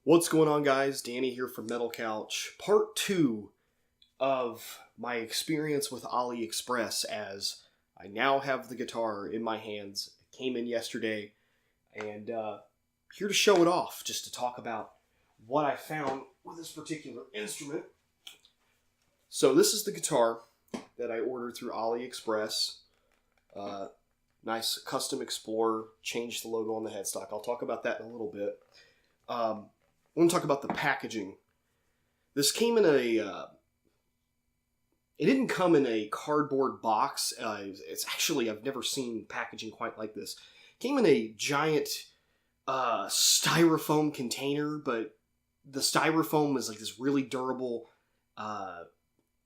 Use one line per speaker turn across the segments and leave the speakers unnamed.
What's going on, guys? Danny here from Metal Couch. Part 2 of my experience with Aliexpress, as I now have the guitar in my hands. It came in yesterday, and here to show it off, just to talk about what I found with this particular instrument. So this is the guitar that I ordered through Aliexpress. Nice custom Explorer, changed the logo on the headstock. I'll talk about that in a little bit. I want to talk about the packaging. This came in a, it didn't come in a cardboard box. It's actually, I've never seen packaging quite like this. It came in a giant styrofoam container, but the styrofoam is like this really durable,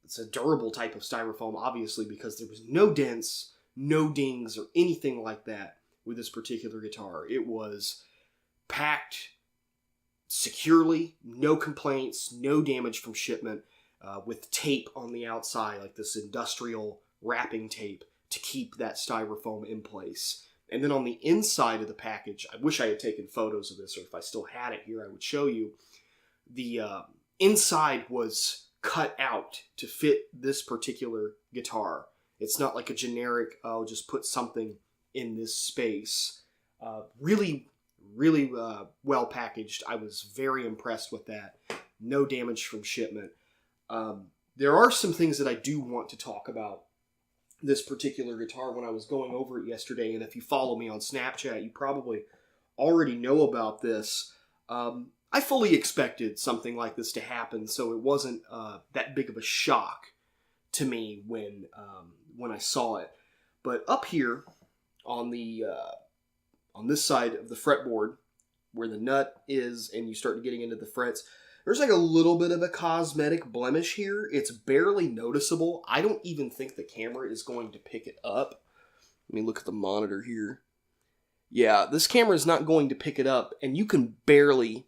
it's a durable type of styrofoam, obviously, because there was no dents, no dings, or anything like that with this particular guitar. It was packed securely, no complaints, no damage from shipment, with tape on the outside, like this industrial wrapping tape to keep that styrofoam in place. And then on the inside of the package, I wish I had taken photos of this, or if I still had it here, I would show you. The inside was cut out to fit this particular guitar. It's not like a generic, oh, just put something in this space. Really well packaged. I was very impressed with that. No damage from shipment. There are some things that I do want to talk about this particular guitar when I was going over it yesterday, and if you follow me on Snapchat, you probably already know about this. I fully expected something like this to happen, so it wasn't that big of a shock to me when I saw it. But up here on the on this side of the fretboard, where the nut is and you start getting into the frets, there's like a little bit of a cosmetic blemish here. It's barely noticeable. I don't even think the camera is going to pick it up. Let me look at the monitor here. Yeah, this camera is not going to pick it up, and you can barely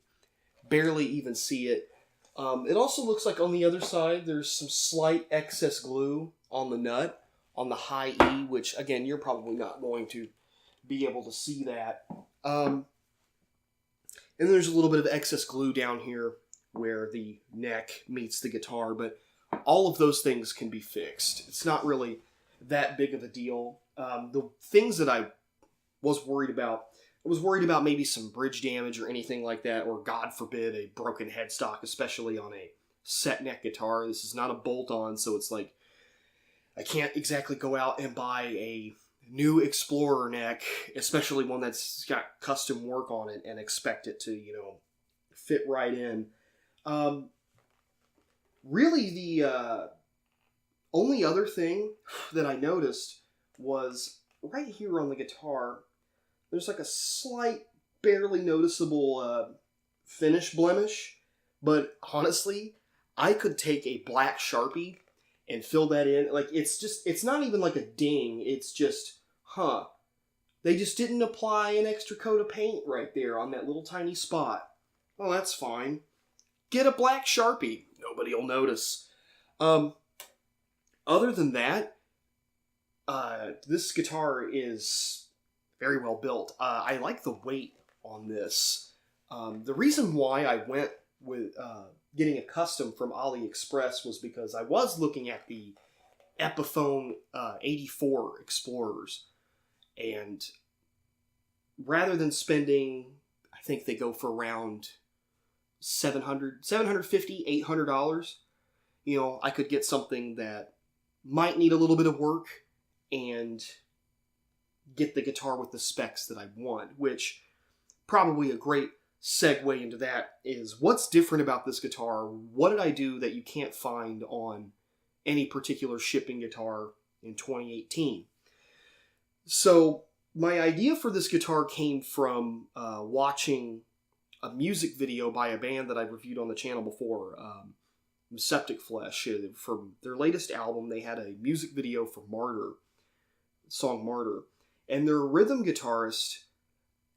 even see it. It also looks like on the other side there's some slight excess glue on the nut, on the high E, which again, you're probably not going to be able to see that. And there's a little bit of excess glue down here where the neck meets the guitar, but all of those things can be fixed. It's not really that big of a deal. The things that I was worried about maybe some bridge damage or anything like that, or God forbid, a broken headstock, especially on a set neck guitar. This is not a bolt-on, so it's like I can't exactly go out and buy a new Explorer neck, especially one that's got custom work on it, and expect it to, fit right in. Really, the only other thing that I noticed was right here on the guitar, there's like a slight, barely noticeable finish blemish, but honestly, I could take a black Sharpie and fill that in. Like, it's not even like a ding, it's just, they just didn't apply an extra coat of paint right there on that little tiny spot. Well, that's fine. Get a black Sharpie. Nobody will notice. Other than that, this guitar is very well built. I like the weight on this. The reason why I went with getting a custom from Aliexpress was because I was looking at the Epiphone 84 Explorers, and rather than spending, I think they go for around $750, $800, I could get something that might need a little bit of work and get the guitar with the specs that I want, which probably a great segue into that is what's different about this guitar. What did I do that you can't find on any particular shipping guitar in 2018? So my idea for this guitar came from watching a music video by a band that I've reviewed on the channel before, Septic Flesh. From their latest album, they had a music video for Martyr, song Martyr, and their rhythm guitarist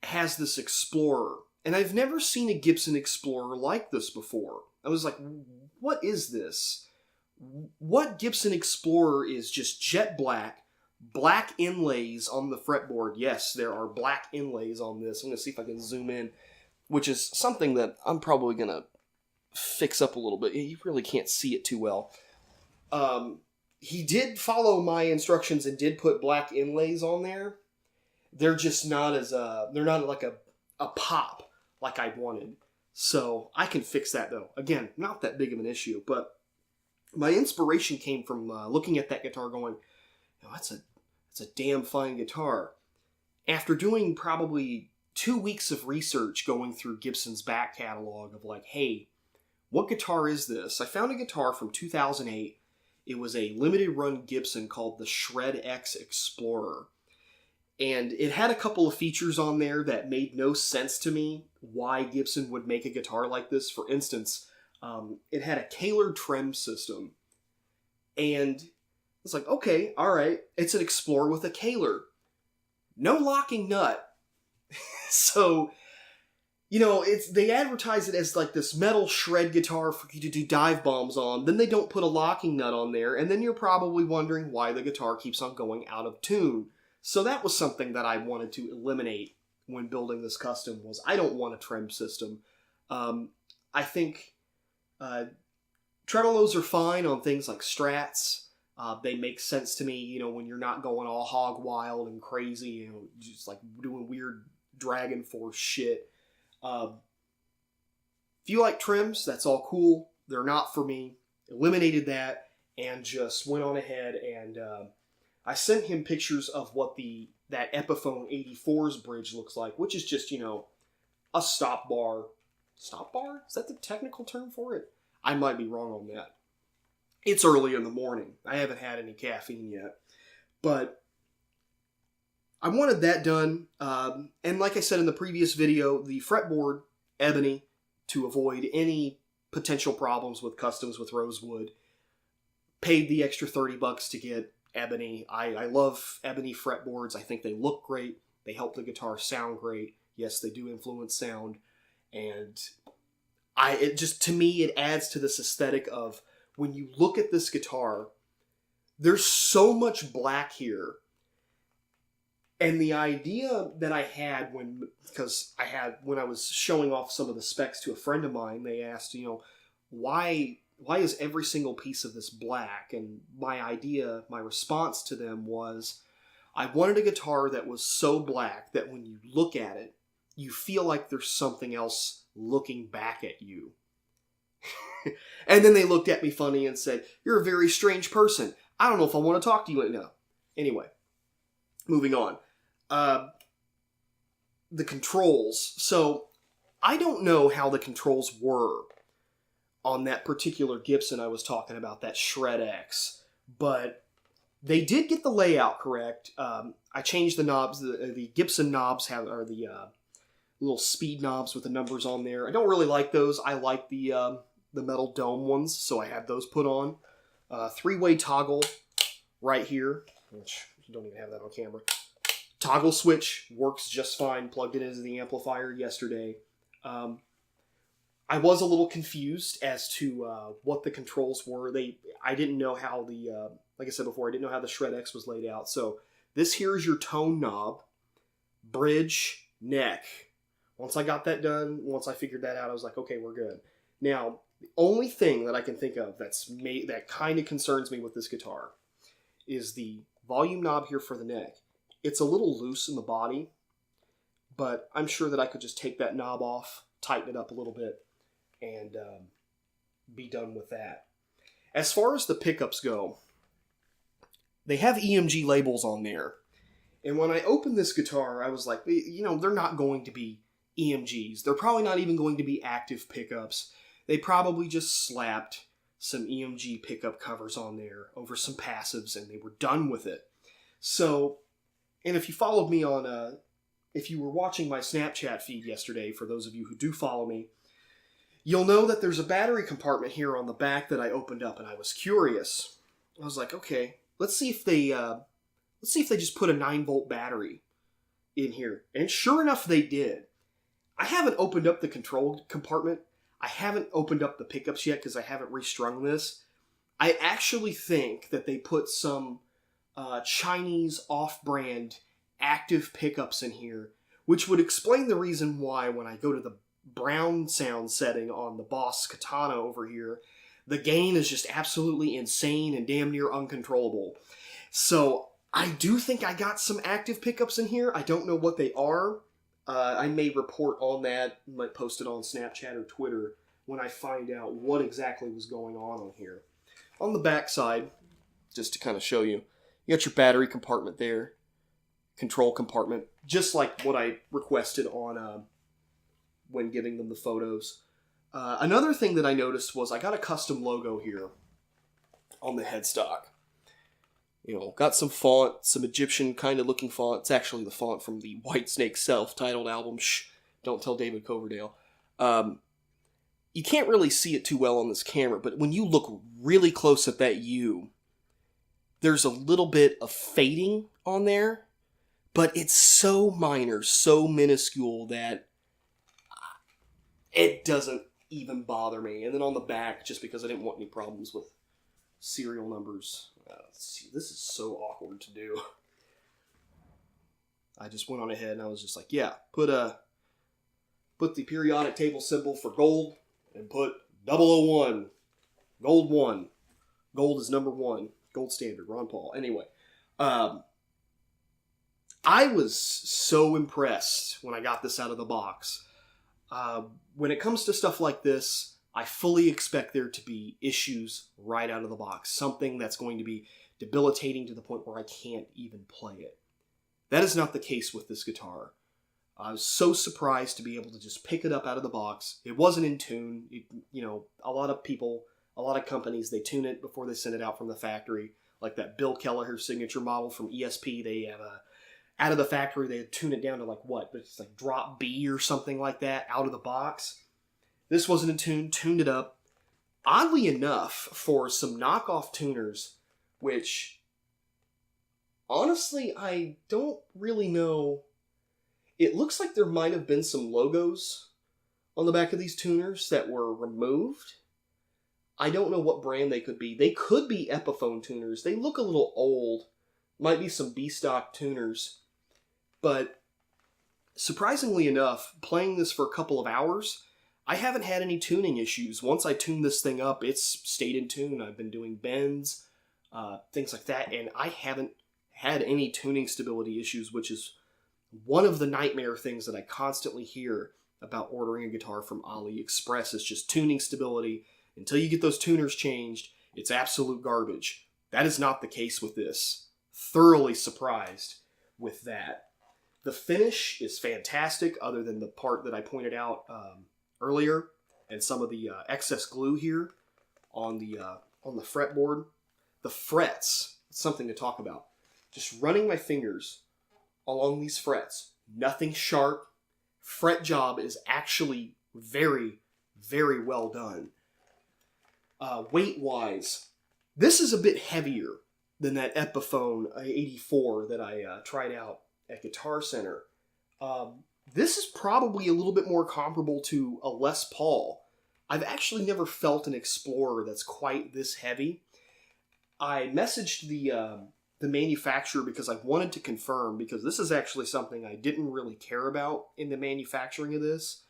has this Explorer, and I've never seen a Gibson Explorer like this before. I was like, what is this? What Gibson Explorer is just jet black inlays on the fretboard? Yes, there are black inlays on this. I'm going to see if I can zoom in which is something that I'm probably going to fix up a little bit. You really can't see it too well. He did follow my instructions and did put black inlays on there. They're just not as, they're not like a pop like I wanted. So I can fix that though. Again, not that big of an issue, but my inspiration came from looking at that guitar going, oh, that's a damn fine guitar. After doing probably 2 weeks of research going through Gibson's back catalog of like, hey, what guitar is this? I found a guitar from 2008. It was a limited run Gibson called the Shred X Explorer. And it had a couple of features on there that made no sense to me why Gibson would make a guitar like this. For instance, it had a Kaler trem system. And it's like, okay, all right, it's an Explorer with a Kaler. No locking nut. So, you know, they advertise it as like this metal shred guitar for you to do dive bombs on. Then they don't put a locking nut on there. And then you're probably wondering why the guitar keeps on going out of tune. So that was something that I wanted to eliminate when building this custom was I don't want a trem system. I think tremolos are fine on things like Strats. They make sense to me, you know, when you're not going all hog wild and crazy, you know, just like doing weird Dragon Force shit. If you like trims, that's all cool. They're not for me. Eliminated that and just went on ahead and I sent him pictures of what that Epiphone 84's bridge looks like, which is just, you know, a stop bar. Stop bar? Is that the technical term for it? I might be wrong on that. It's early in the morning. I haven't had any caffeine yet. But I wanted that done. And like I said in the previous video, the fretboard, ebony, to avoid any potential problems with customs with rosewood. Paid the extra $30 to get ebony. I love ebony fretboards. I think they look great. They help the guitar sound great. Yes, they do influence sound. And to me, it adds to this aesthetic of when you look at this guitar, there's so much black here. And the idea that I had when I was showing off some of the specs to a friend of mine, they asked, you know, why is every single piece of this black? And my response to them was, I wanted a guitar that was so black that when you look at it, you feel like there's something else looking back at you. And then they looked at me funny and said, you're a very strange person. I don't know if I want to talk to you right now. Anyway, moving on. The controls. So, I don't know how the controls were on that particular Gibson I was talking about, that Shred X. But they did get the layout correct. I changed the knobs. The Gibson knobs are the little speed knobs with the numbers on there. I don't really like those. I like the metal dome ones, so I had those put on. Three-way toggle right here, which you don't even have that on camera. Toggle switch works just fine. Plugged it into the amplifier yesterday. I was a little confused as to what the controls were. I didn't know how like I said before, I didn't know how the Shred X was laid out. So this here is your tone knob, bridge, neck. Once I got that done, once I figured that out, I was like, okay, we're good. Now, the only thing that I can think of that kind of concerns me with this guitar is the volume knob here for the neck. It's a little loose in the body, but I'm sure that I could just take that knob off, tighten it up a little bit, and be done with that. As far as the pickups go, they have EMG labels on there. And when I opened this guitar, I was like, you know, they're not going to be EMGs. They're probably not even going to be active pickups. They probably just slapped some EMG pickup covers on there over some passives, and they were done with it. So, and if you followed me on, if you were watching my Snapchat feed yesterday, for those of you who do follow me, you'll know that there's a battery compartment here on the back that I opened up, and I was curious. I was like, okay, let's see if they just put a 9-volt battery in here. And sure enough, they did. I haven't opened up the control compartment. I haven't opened up the pickups yet because I haven't restrung this. I actually think that they put some Chinese off-brand active pickups in here, which would explain the reason why when I go to the brown sound setting on the Boss Katana over here, the gain is just absolutely insane and damn near uncontrollable. So I do think I got some active pickups in here. I don't know what they are. I may report on that, might post it on Snapchat or Twitter when I find out what exactly was going on here. On the back side, just to kind of show you, you got your battery compartment there, control compartment, just like what I requested on when giving them the photos. Another thing that I noticed was I got a custom logo here on the headstock. You know, got some font, some Egyptian kind of looking font. It's actually the font from the Whitesnake self-titled album. Shh, don't tell David Coverdale. You can't really see it too well on this camera, but when you look really close at that U, there's a little bit of fading on there, but it's so minor, so minuscule that it doesn't even bother me. And then on the back, just because I didn't want any problems with serial numbers. Let's see, this is so awkward to do. I just went on ahead and I was just like, yeah, put the periodic table symbol for gold and put 001, gold 1. Gold is number 1. Gold standard, Ron Paul. Anyway, I was so impressed when I got this out of the box. When it comes to stuff like this, I fully expect there to be issues right out of the box. Something that's going to be debilitating to the point where I can't even play it. That is not the case with this guitar. I was so surprised to be able to just pick it up out of the box. It wasn't in tune. A lot of people, a lot of companies, they tune it before they send it out from the factory. Like that Bill Kelleher signature model from ESP, they have out of the factory, they tune it down to like what? It's like drop B or something like that out of the box. This wasn't in tune, tuned it up. Oddly enough, for some knockoff tuners, which honestly, I don't really know. It looks like there might have been some logos on the back of these tuners that were removed. I don't know what brand they could be. They could be Epiphone tuners. They look a little old. Might be some B-stock tuners. But surprisingly enough, playing this for a couple of hours, I haven't had any tuning issues. Once I tuned this thing up, it's stayed in tune. I've been doing bends, things like that, and I haven't had any tuning stability issues, which is one of the nightmare things that I constantly hear about ordering a guitar from Aliexpress is just tuning stability. Until you get those tuners changed, it's absolute garbage. That is not the case with this. Thoroughly surprised with that. The finish is fantastic, other than the part that I pointed out earlier, and some of the excess glue here on the fretboard. The frets, something to talk about. Just running my fingers along these frets, nothing sharp. Fret job is actually very, very well done. Weight-wise, this is a bit heavier than that Epiphone 84 that I tried out at Guitar Center. This is probably a little bit more comparable to a Les Paul. I've actually never felt an Explorer that's quite this heavy. I messaged the manufacturer because I wanted to confirm, because this is actually something I didn't really care about in the manufacturing of this.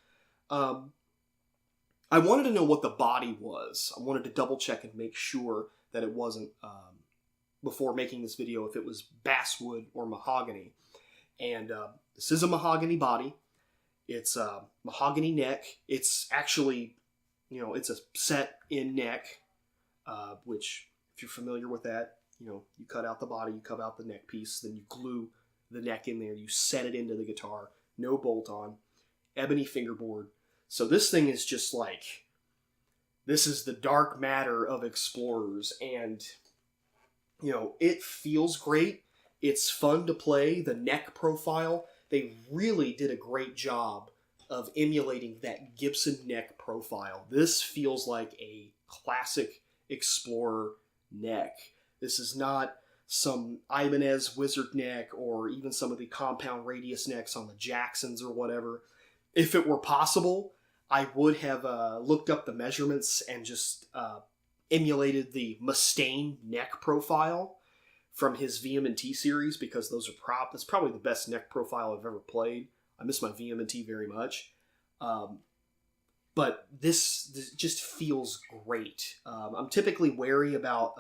I wanted to know what the body was. I wanted to double check and make sure that it wasn't, before making this video, if it was basswood or mahogany. And this is a mahogany body. It's a mahogany neck. It's actually, it's a set-in neck, which, if you're familiar with that, you cut out the body, you cut out the neck piece, then you glue the neck in there, you set it into the guitar, no bolt-on, ebony fingerboard. So this thing is just like, this is the dark matter of Explorers, and, it feels great. It's fun to play. The neck profile, they really did a great job of emulating that Gibson neck profile. This feels like a classic Explorer neck. This is not some Ibanez Wizard neck or even some of the compound radius necks on the Jacksons or whatever. If it were possible, I would have looked up the measurements and just emulated the Mustaine neck profile from his VM&T series, because those are that's probably the best neck profile I've ever played. I miss my VM&T very much. but this just feels great. I'm typically wary about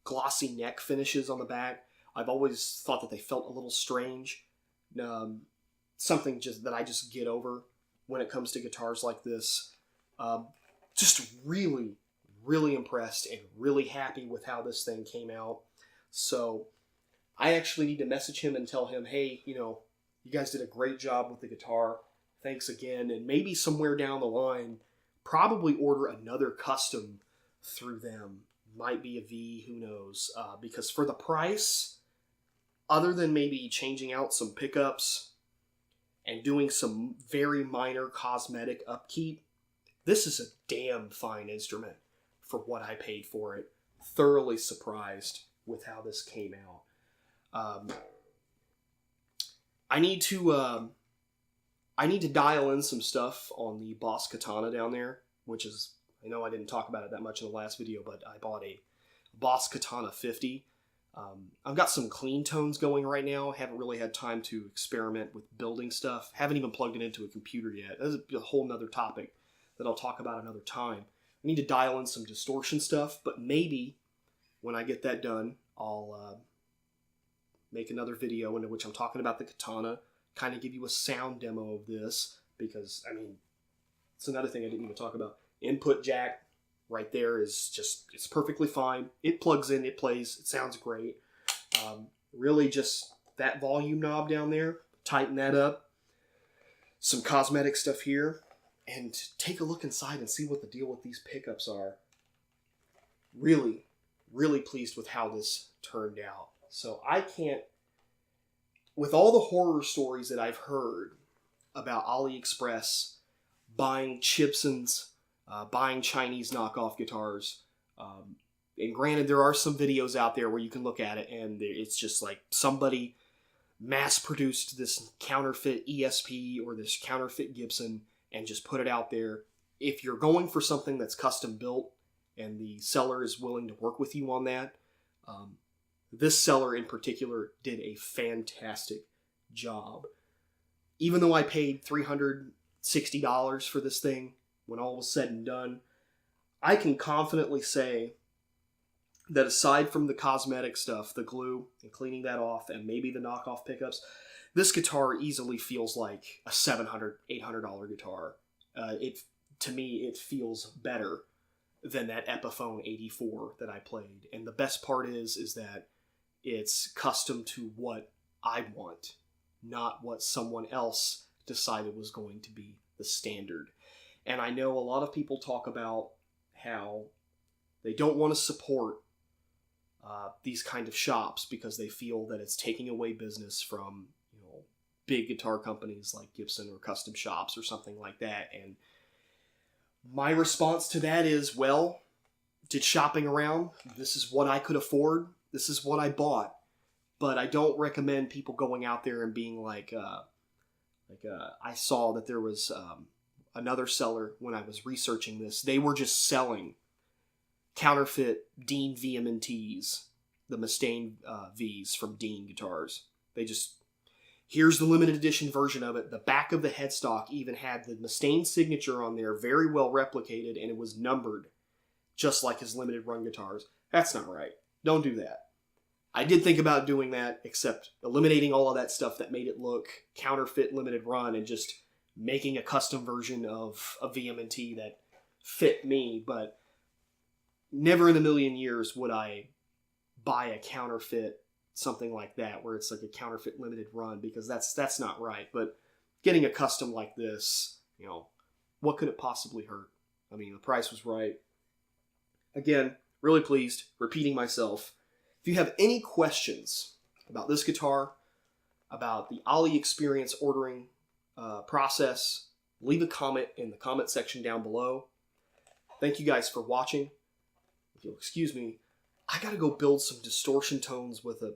glossy neck finishes on the back. I've always thought that they felt a little strange. Something just that I just get over when it comes to guitars like this. Just really, really impressed and really happy with how this thing came out. So I actually need to message him and tell him, hey, you guys did a great job with the guitar. Thanks again. And maybe somewhere down the line, probably order another custom through them. Might be a V, who knows. Because for the price, other than maybe changing out some pickups and doing some very minor cosmetic upkeep, this is a damn fine instrument for what I paid for it. Thoroughly surprised with how this came out. I need to dial in some stuff on the Boss Katana down there, which is, I know I didn't talk about it that much in the last video, but I bought a Boss Katana 50. I've got some clean tones going right now. Haven't really had time to experiment with building stuff. Haven't even plugged it into a computer yet. That's a whole nother topic that I'll talk about another time. I need to dial in some distortion stuff, but maybe when I get that done, I'll make another video in which I'm talking about the Katana, kind of give you a sound demo of this, because, I mean, it's another thing I didn't even talk about. Input jack right there is just, it's perfectly fine. It plugs in, it plays, it sounds great. Really just that volume knob down there, tighten that up. Some cosmetic stuff here. And take a look inside and see what the deal with these pickups are. Really, really pleased with how this turned out. So I can't, with all the horror stories that I've heard about Aliexpress buying Gibsons, buying Chinese knockoff guitars, and granted there are some videos out there where you can look at it and it's just like somebody mass-produced this counterfeit ESP or this counterfeit Gibson and just put it out there. If you're going for something that's custom built and the seller is willing to work with you on that, this seller in particular did a fantastic job. Even though I paid $360 for this thing, when all was said and done, I can confidently say that aside from the cosmetic stuff, the glue and cleaning that off and maybe the knockoff pickups, this guitar easily feels like a $700, $800 guitar. To me, it feels better than that Epiphone 84 that I played. And the best part is that it's custom to what I want, not what someone else decided was going to be the standard. And I know a lot of people talk about how they don't want to support these kind of shops because they feel that it's taking away business from big guitar companies like Gibson or custom shops or something like that. And my response to that is, well, did shopping around. This is what I could afford. This is what I bought. But I don't recommend people going out there and being like I saw that there was another seller when I was researching this. They were just selling counterfeit Dean VMNTs, the Mustaine Vs from Dean guitars. They just, here's the limited edition version of it. The back of the headstock even had the Mustaine signature on there, very well replicated, and it was numbered, just like his limited run guitars. That's not right. Don't do that. I did think about doing that, except eliminating all of that stuff that made it look counterfeit limited run and just making a custom version of a VMNT that fit me, but never in a million years would I buy a counterfeit something like that, where it's like a counterfeit limited run, because that's not right. But getting a custom like this, what could it possibly hurt? I mean, the price was right. Again, really pleased, repeating myself. If you have any questions about this guitar, about the Ali experience ordering process, leave a comment in the comment section down below. Thank you guys for watching. If you'll excuse me, I gotta go build some distortion tones with a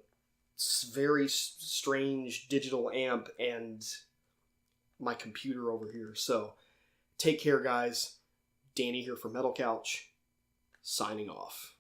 very strange digital amp and my computer over here. So take care, guys. Danny here from Metal Couch, signing off.